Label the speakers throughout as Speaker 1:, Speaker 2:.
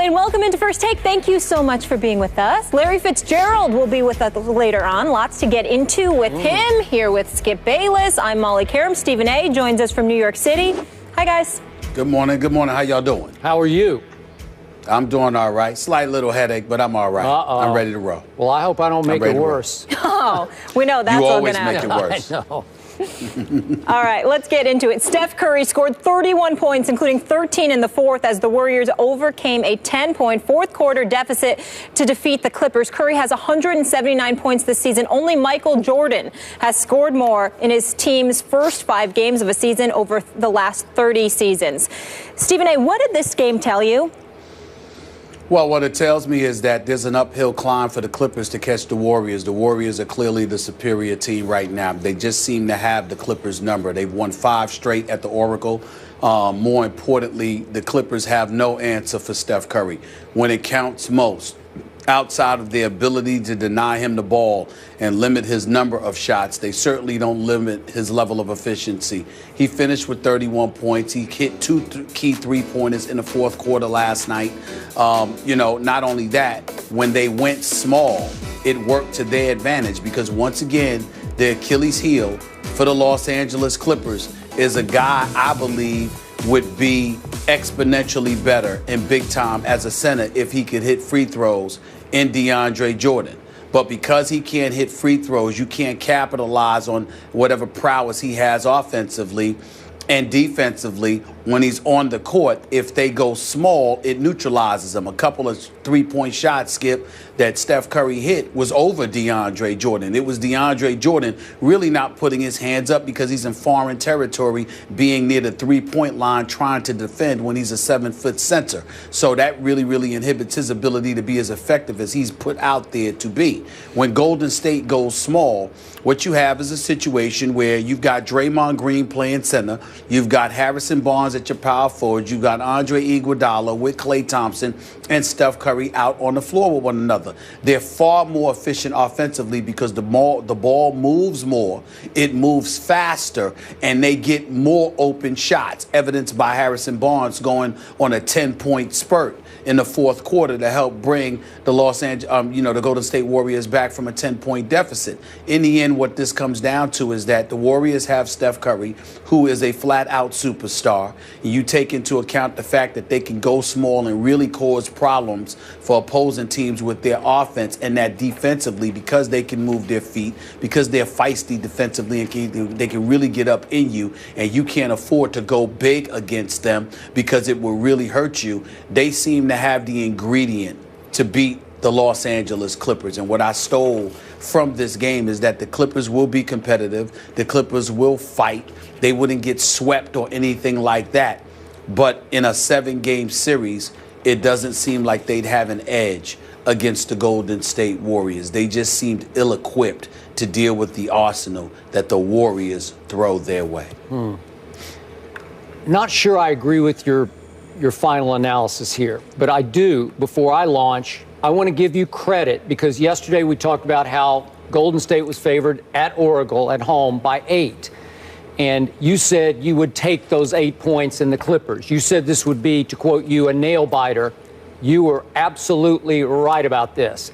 Speaker 1: Molly, and welcome into First Take. Thank you so much for being with us. Larry Fitzgerald will be with us later on. Lots to get into with him. Here with Skip Bayless. I'm Molly Karam. Stephen A. joins us from New York City. Hi, guys.
Speaker 2: Good morning. Good morning. How y'all doing?
Speaker 3: How are you?
Speaker 2: I'm doing all right. Slight little headache, but I'm all right. I'm ready to roll.
Speaker 3: Well, I hope I don't make it worse.
Speaker 1: Oh, we know that's all going to happen.
Speaker 2: You always make it worse.
Speaker 3: I know.
Speaker 1: All right, let's get into it. Steph Curry scored 31 points, including 13 in the fourth, as the Warriors overcame a 10-point fourth-quarter deficit to defeat the Clippers. Curry has 179 points this season. Only Michael Jordan has scored more in his team's first 5 games of a season over the last 30 seasons. Stephen A., what did this game tell you?
Speaker 2: Well, what it tells me is that there's an uphill climb for the Clippers to catch the Warriors. The Warriors are clearly the superior team right now. They just seem to have the Clippers' number. They've won 5 straight at the Oracle. More importantly, the Clippers have no answer for Steph Curry when it counts most. Outside of their ability to deny him the ball and limit his number of shots, they certainly don't limit his level of efficiency. He finished with 31 points. He hit 2 key three-pointers in the fourth quarter last night. Not only that, when they went small, it worked to their advantage because, once again, the Achilles heel for the Los Angeles Clippers is a guy I believe would be exponentially better and big time as a center if he could hit free throws in DeAndre Jordan. But because he can't hit free throws, you can't capitalize on whatever prowess he has offensively and defensively when he's on the court. If they go small, it neutralizes him. A couple of three-point shots, Skip, that Steph Curry hit was over DeAndre Jordan. It was DeAndre Jordan really not putting his hands up because he's in foreign territory, being near the three-point line, trying to defend when he's a 7-foot center. So that really inhibits his ability to be as effective as he's put out there to be. When Golden State goes small, what you have is a situation where you've got Draymond Green playing center, you've got Harrison Barnes at your power forward, you've got Andre Iguodala with Klay Thompson and Steph Curry out on the floor with one another. They're far more efficient offensively because the ball moves more, it moves faster, and they get more open shots, evidenced by Harrison Barnes going on a 10-point spurt in the fourth quarter to help bring the the Golden State Warriors back from a 10-point deficit. In the end, what this comes down to is that the Warriors have Steph Curry, who is a flat-out superstar. You take into account the fact that they can go small and really cause problems for opposing teams with their offense, and that defensively, because they can move their feet, because they're feisty defensively, and they can really get up in you, and you can't afford to go big against them because it will really hurt you. They seem to have the ingredient to beat the Los Angeles Clippers. And what I stole from this game is that the Clippers will be competitive. The Clippers will fight. They wouldn't get swept or anything like that. But in a 7-game series, it doesn't seem like they'd have an edge against the Golden State Warriors. They just seemed ill-equipped to deal with the arsenal that the Warriors throw their way.
Speaker 3: Not sure I agree with your final analysis here, but I do, before I launch, I want to give you credit because yesterday we talked about how Golden State was favored at Oracle at home by 8. And you said you would take those 8 points in the Clippers. You said this would be, to quote you, a nail biter. You were absolutely right about this.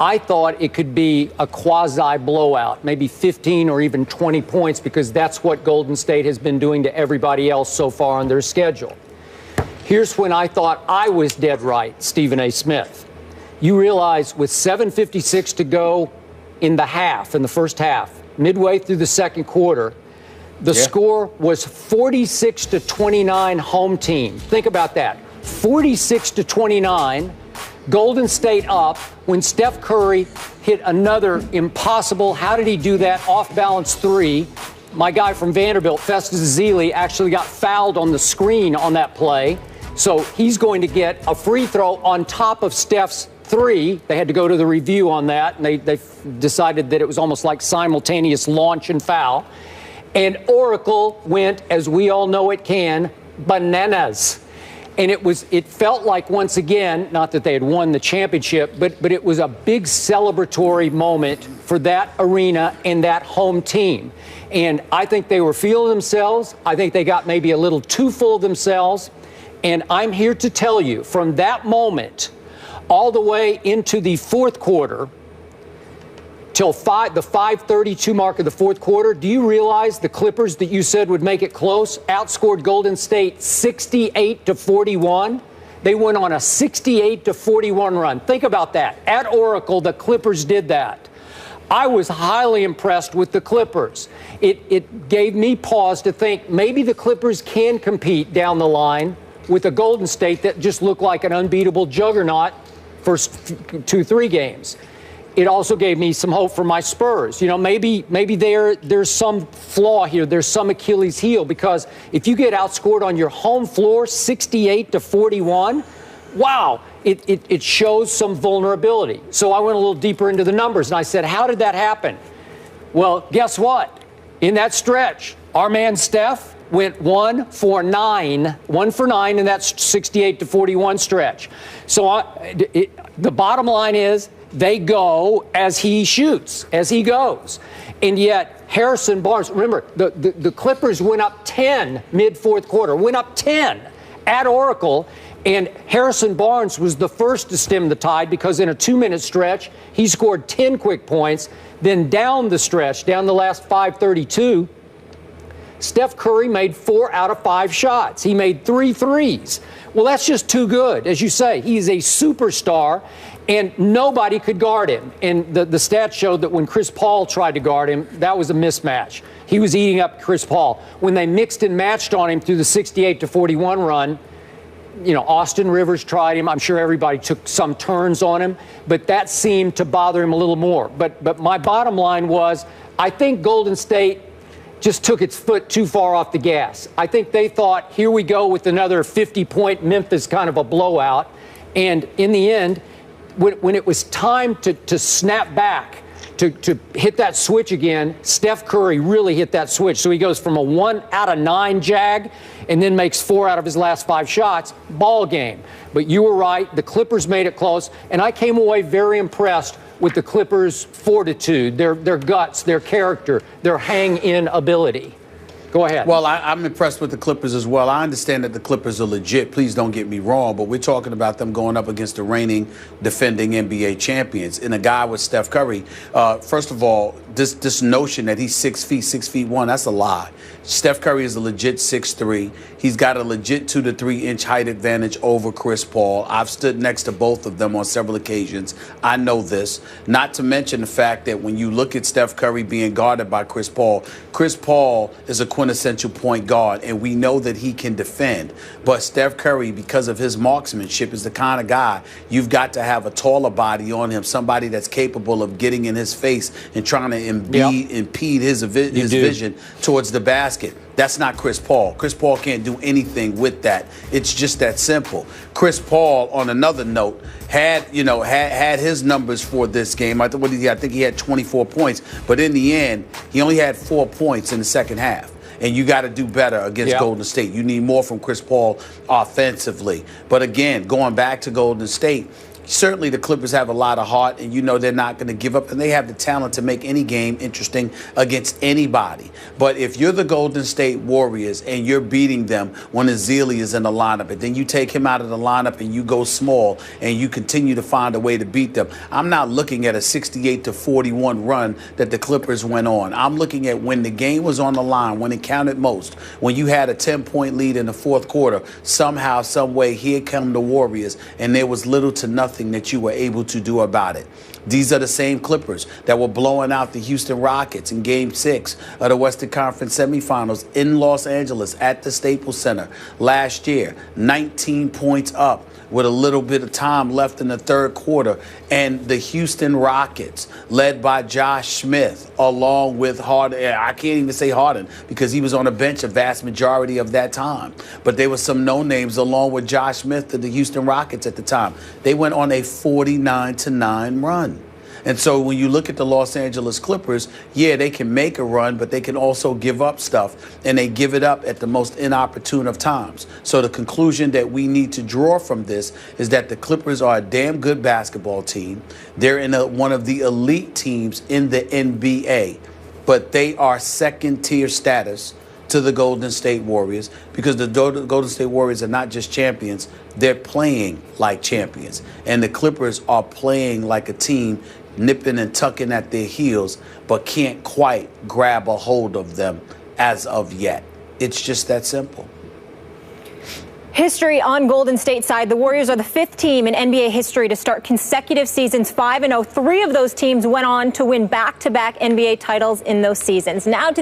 Speaker 3: I thought it could be a quasi blowout, maybe 15 or even 20 points, because that's what Golden State has been doing to everybody else so far on their schedule. Here's when I thought I was dead right, Stephen A. Smith. You realize with 7:56 to go in the first half, midway through the second quarter, the score was 46-29 home team. Think about that. 46-29, Golden State up when Steph Curry hit another impossible, how did he do that, off-balance 3. My guy from Vanderbilt, Festus Ezeli, actually got fouled on the screen on that play. So he's going to get a free throw on top of Steph's 3. They had to go to the review on that, and they decided that it was almost like simultaneous launch and foul. And Oracle went, as we all know it can, bananas. And it felt like, once again, not that they had won the championship, but it was a big celebratory moment for that arena and that home team. And I think they were feeling themselves. I think they got maybe a little too full of themselves. And I'm here to tell you, from that moment all the way into the fourth quarter, till the 5:32 mark of the fourth quarter, do you realize the Clippers that you said would make it close outscored Golden State 68-41? They went on a 68-41 run. Think about that. At Oracle, the Clippers did that. I was highly impressed with the Clippers. It gave me pause to think maybe the Clippers can compete down the line with a Golden State that just looked like an unbeatable juggernaut first 2-3 games. It also gave me some hope for my Spurs. You know, maybe there's some flaw here. There's some Achilles heel, because if you get outscored on your home floor 68-41, wow, it shows some vulnerability. So I went a little deeper into the numbers, and I said, how did that happen? Well, guess what? In that stretch, our man Steph went 1 for 9 in that 68-41 stretch. So the bottom line is, they go as he shoots, as he goes. And yet, Harrison Barnes, remember, the Clippers went up 10 mid-fourth quarter, went up 10 at Oracle, and Harrison Barnes was the first to stem the tide, because in a 2-minute stretch, he scored 10 quick points. Then down the stretch, down the last 5:32, Steph Curry made 4 out of 5 shots. He made 3 threes. Well, that's just too good. As you say, he's a superstar, and nobody could guard him. And the stats showed that when Chris Paul tried to guard him, that was a mismatch. He was eating up Chris Paul. When they mixed and matched on him through the 68-41 run, you know, Austin Rivers tried him. I'm sure everybody took some turns on him, but that seemed to bother him a little more. But my bottom line was, I think Golden State just took its foot too far off the gas. I think they thought, here we go with another 50-point Memphis kind of a blowout. And in the end, when it was time to snap back, to hit that switch again, Steph Curry really hit that switch. So he goes from a 1 out of 9 jag and then makes 4 out of his last 5 shots. Ball game. But you were right. The Clippers made it close. And I came away very impressed with the Clippers' fortitude, their guts, their character, their hang-in ability. Go ahead.
Speaker 2: Well, I'm impressed with the Clippers as well. I understand that the Clippers are legit. Please don't get me wrong, but we're talking about them going up against the reigning, defending NBA champions. And a guy with Steph Curry, first of all, this notion that he's 6 feet, 6'1", that's a lie. Steph Curry is a legit 6'3". He's got a legit 2 to 3 inch height advantage over Chris Paul. I've stood next to both of them on several occasions. I know this. Not to mention the fact that when you look at Steph Curry being guarded by Chris Paul is a quintessential point guard, and we know that he can defend. But Steph Curry, because of his marksmanship, is the kind of guy you've got to have a taller body on him, somebody that's capable of getting in his face and trying to impede his vision towards the basket. That's not Chris Paul. Chris Paul can't do anything with that. It's just that simple. Chris Paul, on another note, had his numbers for this game. I think he had 24 points, but in the end, he only had 4 points in the second half. And you got to do better against Golden State. You need more from Chris Paul offensively. But again, going back to Golden State, certainly the Clippers have a lot of heart, and you know they're not going to give up, and they have the talent to make any game interesting against anybody. But if you're the Golden State Warriors and you're beating them when Ezeli is in the lineup, and then you take him out of the lineup and you go small and you continue to find a way to beat them, I'm not looking at a 68-41 run that the Clippers went on. I'm looking at when the game was on the line, when it counted most, when you had a 10-point lead in the fourth quarter, somehow, some way, here come the Warriors, and there was little to nothing that you were able to do about it. These are the same Clippers that were blowing out the Houston Rockets in Game 6 of the Western Conference semifinals in Los Angeles at the Staples Center last year. 19 points up with a little bit of time left in the third quarter. And the Houston Rockets, led by Josh Smith, along with Harden. I can't even say Harden because he was on the bench a vast majority of that time. But there were some no-names along with Josh Smith to the Houston Rockets at the time. They went on a 49-9 run. And so when you look at the Los Angeles Clippers, yeah, they can make a run, but they can also give up stuff, and they give it up at the most inopportune of times. So the conclusion that we need to draw from this is that the Clippers are a damn good basketball team. They're in one of the elite teams in the NBA, but they are second-tier status to the Golden State Warriors, because the Golden State Warriors are not just champions, they're playing like champions. And the Clippers are playing like a team nipping and tucking at their heels, but can't quite grab a hold of them as of yet. It's just that simple.
Speaker 1: History on Golden State's side. The Warriors are the 5th team in NBA history to start consecutive seasons 5-0. 3 of those teams went on to win back-to-back NBA titles in those seasons. Now to the